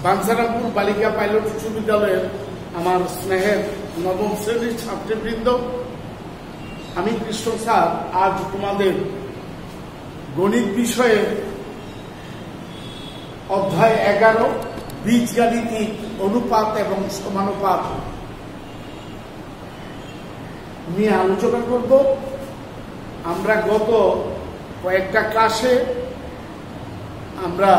বাঞ্ছারামপুর বালিকা পাইলট উচ্চ বিদ্যালয়ের আমার স্নেহের নবম শ্রেণীর ছাত্রবৃন্দ, আমি কৃষ্ণ স্যার আজ তোমাদের গণিত বিষয়ে অধ্যায় 11 বীজগাণিতিক অনুপাত এবং সমানুপাত নিয়ে আলোচনা করব। আমরা গত কয়েকটা ক্লাসে আমরা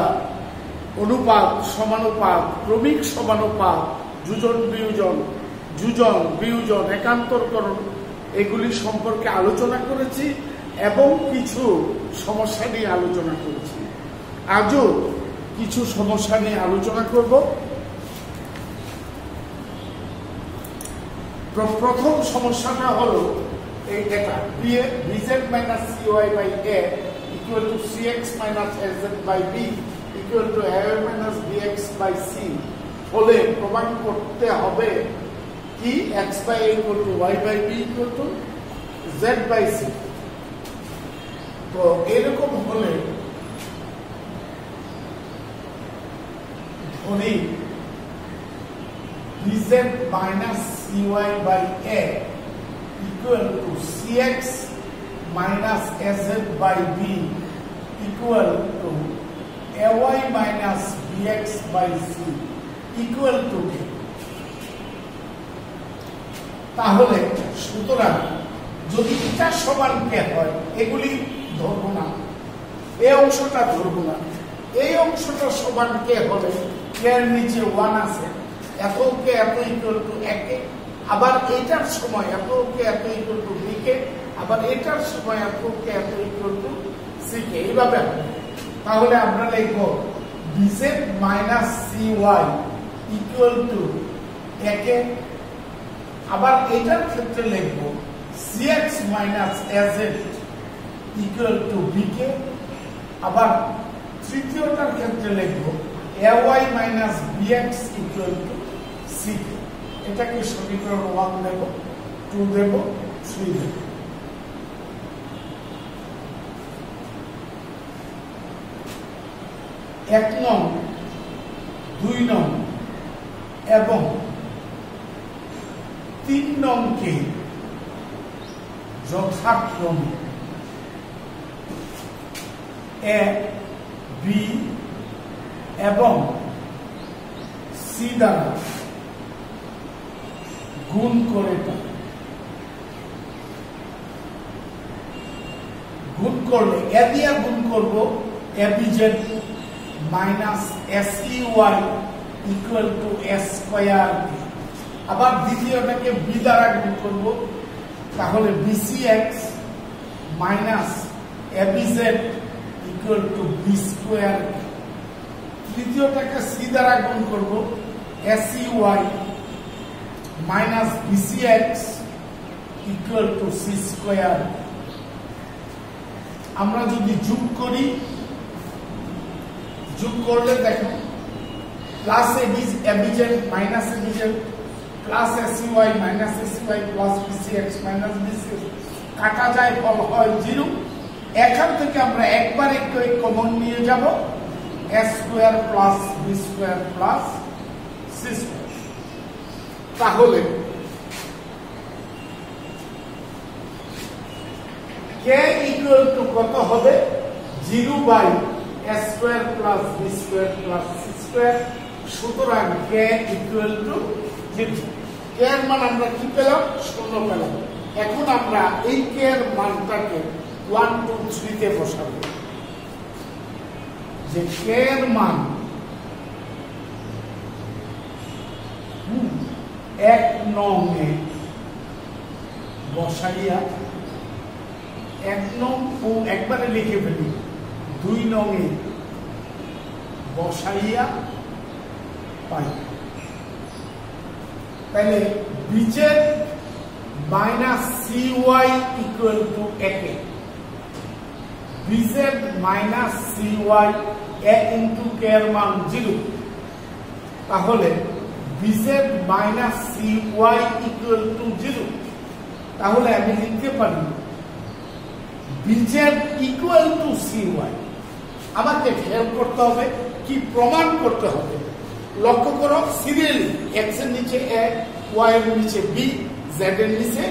অনুপাত, সমানুপাত, ক্রমিক সমানুপাত, যোজন বিয়োজন, যোজন বিয়োজন, একান্তরকরণ এগুলি সম্পর্কে আলোচনা করেছি এবং কিছু সমস্যা নিয়ে আলোচনা করেছি। আজও কিছু সমস্যা নিয়ে আলোচনা করব। প্রথম সমস্যাটা হলো এটা bz minus cy by a equal to cx minus az by b equal to a minus bx by c হলে প্রমাণ করতে হবে কি x by a equal to y by b equal to z by c। তো এরকম হলে ধরি bz minus cy by a equal to cx minus az by b equal to ay minus bx by c equal to k। তাহলে সুতরাং যদি এটা সমান k হয়, এগুলি ধরব না, এই অংশটা ধরব না, এই অংশটা সমান k হলে k এর নিচে 1 আছে, এত k এত ইকুয়াল টু 1, আবার এটার সময় এত k এত ইকুয়াল টু b কে, আবার এটার সময় এত k এত ইকুয়াল টু c কে, এইভাবে হবে। তাহলে আমরা লিখব bz minus cy equal to a কে, আবার এটার ক্ষেত্রে লিখব cx minus az equal to b কে, আবার তৃতীয়টার ক্ষেত্রে লিখব ay minus bx equal to c কে। এটাকে সমীকরণ 1 দেব, 2 দেব, 3 দেব। এক নং, 2 নং এবং 3 নংকে যথাক্রমে a, b এবং c দ্বারা গুণ করে পাই। গুণ করলে এ দিয়ে গুণ করব abz minus sey equal to s square, আবার দ্বিতীয়টাকে b দ্বারা গুণ করব, তাহলে bcx minus abz equal to b square, তৃতীয়টাকে c দ্বারা গুণ করব sey minus bcx equal to c square। আমরা যদি যোগ করি, যোগ করলে দেখো plus abz minus abz plus sey minus sey plus bcx minus bcx কাটা যায়, ফল হয় 0। এখান থেকে আমরা একবার একটু কমন নিয়ে যাব, s square plus b square plus c square. তাহলে k ইকুয়াল টু কত হবে? 0 by s square plus b square plus c square. সুতরাং k ইকুয়াল টু 0। k এর মান আমরা কি পেলাম? 0 পেলাম। এখন আমরা এই k এর মানটাকে 1 2 3 তে বসাবো, যে k এর মান 1 নং এ বসাইয়া, 1 নং ও একবারে লিখে ফেলি, 2 নং এ বসাইয়া পাই। তাহলে bz minus cy equal to a K, bz minus cy a into k এর মান 0, তাহলে bz minus cy equal to 0। তাহলে আমি লিখতে পারি bz equal to cy। আমাকে খেয়াল করতে হবে, কি প্রমাণ করতে হবে, লক্ষ্য করো সিরিয়ালি এক্স এর নিচে এ, ওয়াই এর নিচে বি, জেড এর নিচে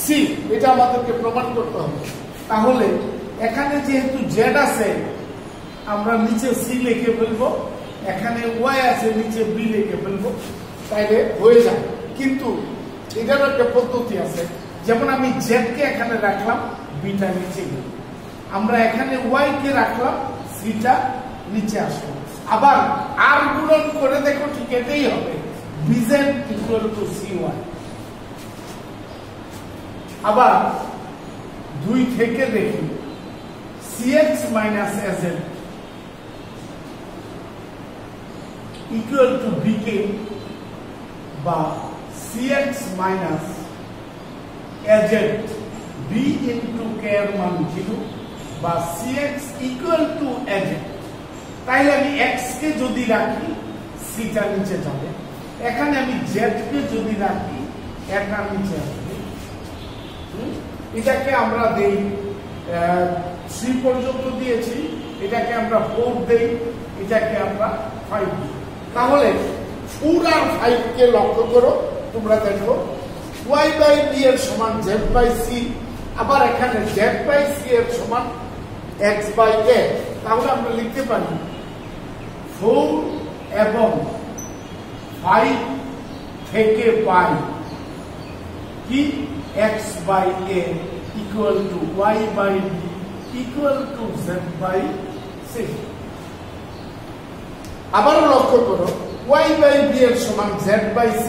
সি, এটা আমাদেরকে প্রমাণ করতে হবে। তাহলে এখানে যেহেতু জেড আছে আমরা নিচে সি লিখে ফেলবো, এখানে ওয়াই আছে নিচে বি লিখে ফেলবো, তাইলে হয়ে যায়। কিন্তু এটার একটা পদ্ধতি আছে, যেমন আমি জেড কে এখানে রাখলাম, বিটা নিচে গেল, আমরা এখানে ওয়াই কে রাখলাম, সিটা নিচে আসলো, আবার আর গুণন করে দেখো ঠিক এটাই হবে, বিজেড ইকুয়াল টু সি ওয়াই। আবার 2 থেকে দেখি cx minus az equal to bk বা cx minus az b into k এর মান 0 বা cx ইকুয়াল টু az। তাইলে আমি x কে যদি রাখি c টা নিচে যাবে, এখানে আমি z কে যদি রাখি এটা নিচে আসবে। এটাকে আমরা দেই 3 পর্যন্ত দিয়েছি, এটাকে আমরা 4 দেই, এটাকে আমরা 5 দিই। তাহলে 4 আর 5 কে লক্ষ্য করো, তোমরা দেখো y বাই b এর সমান z বাই c, আবার এখানে z বাই c এর সমান x বাই a। তাহলে আমরা লিখতে পারি 4 এবং 5 থেকে পাই কি x by a equal to y by b equal to z by c। আবারও লক্ষ্য করো y by b এর সমান z by c,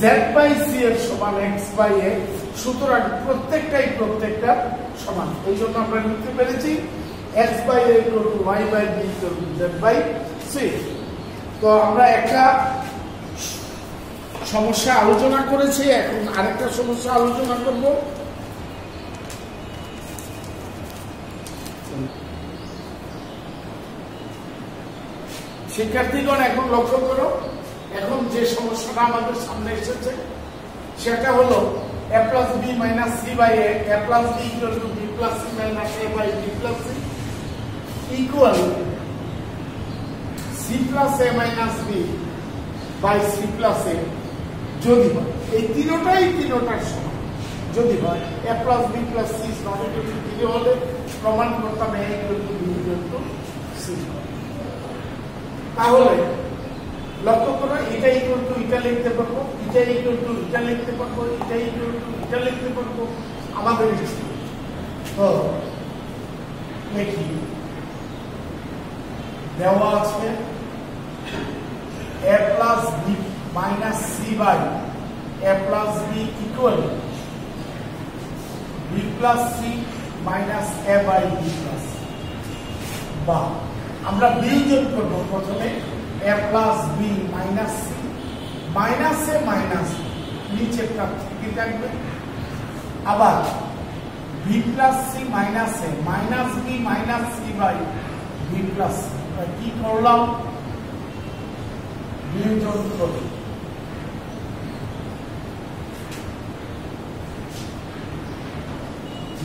z by c এর সমান x by a, সুতরাং প্রত্যেকটা সমান। এই জন্য আমরা লিখতে পেরেছি x by a equal to y by b equal to z by c। তো আমরা একটা সমস্যা আলোচনা করেছি, এখন আরেকটা সমস্যা আলোচনা করব। শিক্ষার্থীগণ এখন লক্ষ্য করো, এখন যে সমস্যাটা আমাদের সামনে এসেছে সেটা হলো a plus b minus c by a plus b equal to b plus c minus a by b plus c equal c plus a minus b by c plus a যদি হয়, এই তিনটার সমান যদি হয়, a plus b plus c is not equal to 0 হলে প্রমাণ করতাম a equal to b equal to c। তাহলে লক্ষ্য করো এটা ইকুয়াল টু এটা লিখতে পারবো, এটা ইকুয়াল টু এটা লিখতে পারবো, এটা ইকুয়াল টু এটা লিখতে পারবো, আমাদের ইচ্ছে। তো দেখি দেওয়া আছে a plus b minus c by a plus b equal b plus c minus a by b plus। বা আমরা বিয়োজন করব প্রথমে a plus b minus c, minus A minus নিচেরটা ঠিক থাকবে, আবার b plus c minus a minus b minus c by b plus c। কি করলাম, বিয়োজন করব,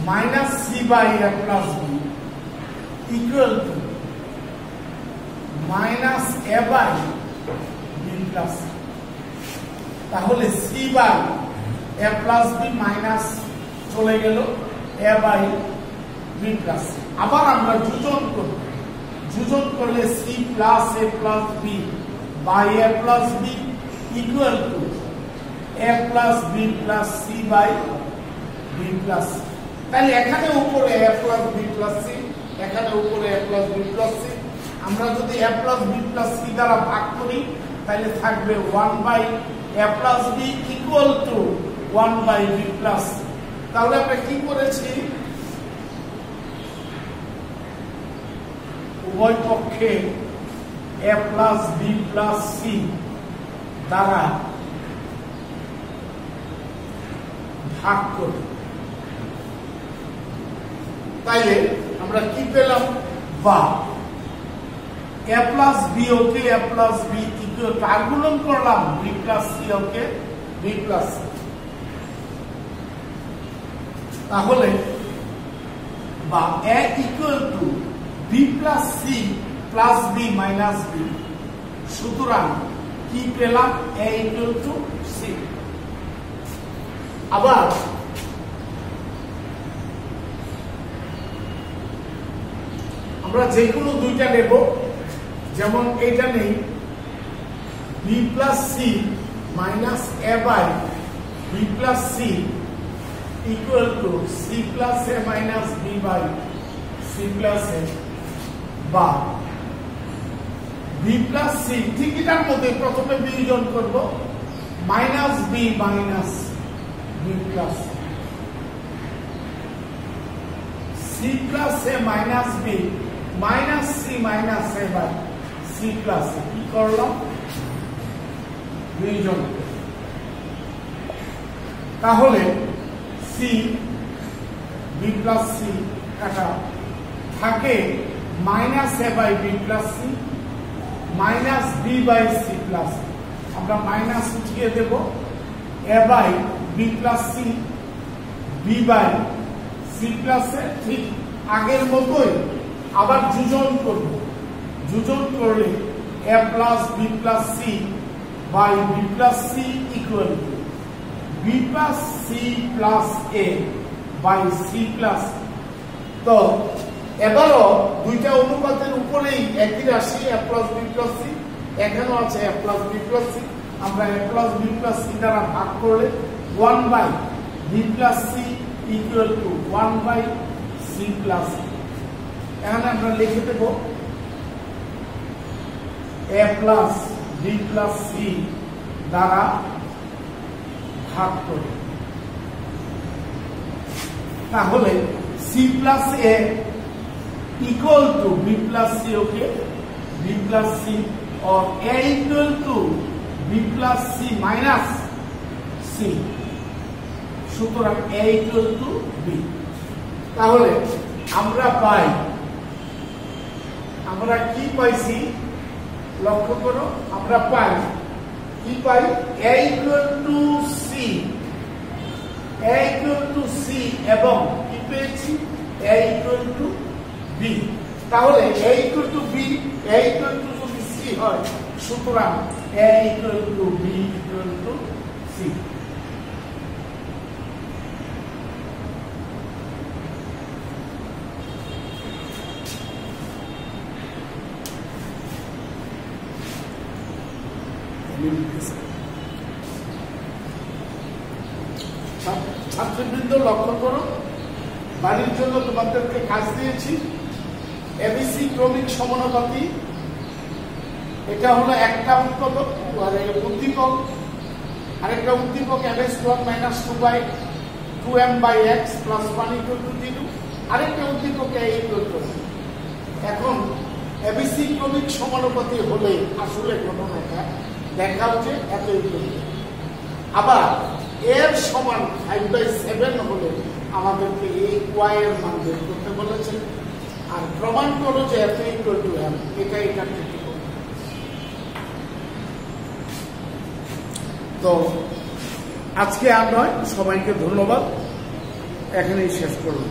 minus c by a plus b equal to minus a by b plus c। তাহলে c by a plus b minus চলে গেল a by b plus c। আবার আমরা যোজন করব, যোজন করলে c plus a plus b by a plus b equal to a plus b plus c by b plus c। তাহলে এখানে উপরে a plus b plus c, এখানে উপরে a plus b plus c। আমরা যদি a plus b plus c দ্বারা ভাগ করি তাহলে থাকবে 1 by a plus b equal to 1 by b plus c। তাহলে আমরা কি করেছি, উভয় পক্ষে a plus b plus c দ্বারা ভাগ করি। তাইলে আমরা কি পেলাম, বা a plus b okay a plus b equal to গুণন করলাম b plus c ওকে b plus c। তাহলে বা a equal to b plus c plus b minus b সুতরাং কি পেলাম? a equal to c। আবার আমরা যে কোনো দুইটা নেব, যেমন এটা নেই b plus c minus a by b plus c equal to c plus a minus b by c plus a, বা b প্লাস c ঠিক এটার মধ্যে প্রথমে বিয়োজন করব, minus b minus b plus c plus a minus b minus c minus a by c plus a। কি করলাম? বিয়োজন। তাহলে c b প্লাস c কাটা থাকে minus a by b plus c minus b by c plus. আমরা minus উঠিয়ে দেব, a by b plus c b by c plus a, ঠিক আগের মতোই আবার যোজন করব। যোজন করলে a plus b plus c by b plus c equal to b plus c plus a by c plus. তো এবারও দুইটা অনুপাতের উপরেই একই রাশি a plus b plus c, এখানেও আছে a plus b plus c। আমরা a plus b plus c দ্বারা ভাগ করলে 1 by b plus c equal to 1 by c plus. এখানে আমরা লিখে দেব a plus b plus c দ্বারা ভাগ করে। তাহলে c plus a equal to b plus c, okay, b plus c, or a equal to b plus c minus c, সুতরাং a equal to b। তাহলে আমরা কি পাইছি? লক্ষ্য করো, আমরা কি পাই? a equal to c, a equal to c, এবং কি পেয়েছি? a equal to b। তাহলে a equal to b, a equal to যদি c হয়, সুতরাং a equal to b equal to c। ছাত্রবৃন্দ লক্ষ্য করো, বাড়ির জন্য তোমাদেরকে কাজ দিয়েছি এবিসি ক্রমিক সমানুপাতি। এটা হলো একটা উৎপাদক উদ্দীপক, আরেকটা উদ্দীপক m² minus 2m by x plus 1 equal to 0, আরেকটা উদ্দীপক a ইকুয়াল টু। এখন এবিসি ক্রমিক সমানুপাতি হলে আসলে ঘটনাটা দেখাও যে এত ইকুয়াল। আবার এর সমান 5/7 হলে আমাদেরকে এই y এর মান বের করতে বলেছে, আর প্রমাণ করো যে এত ইকুয়াল টু m। এটা ঠিক। তো আজকে আর নয়, সবাইকে ধন্যবাদ, এখানেই শেষ করলাম।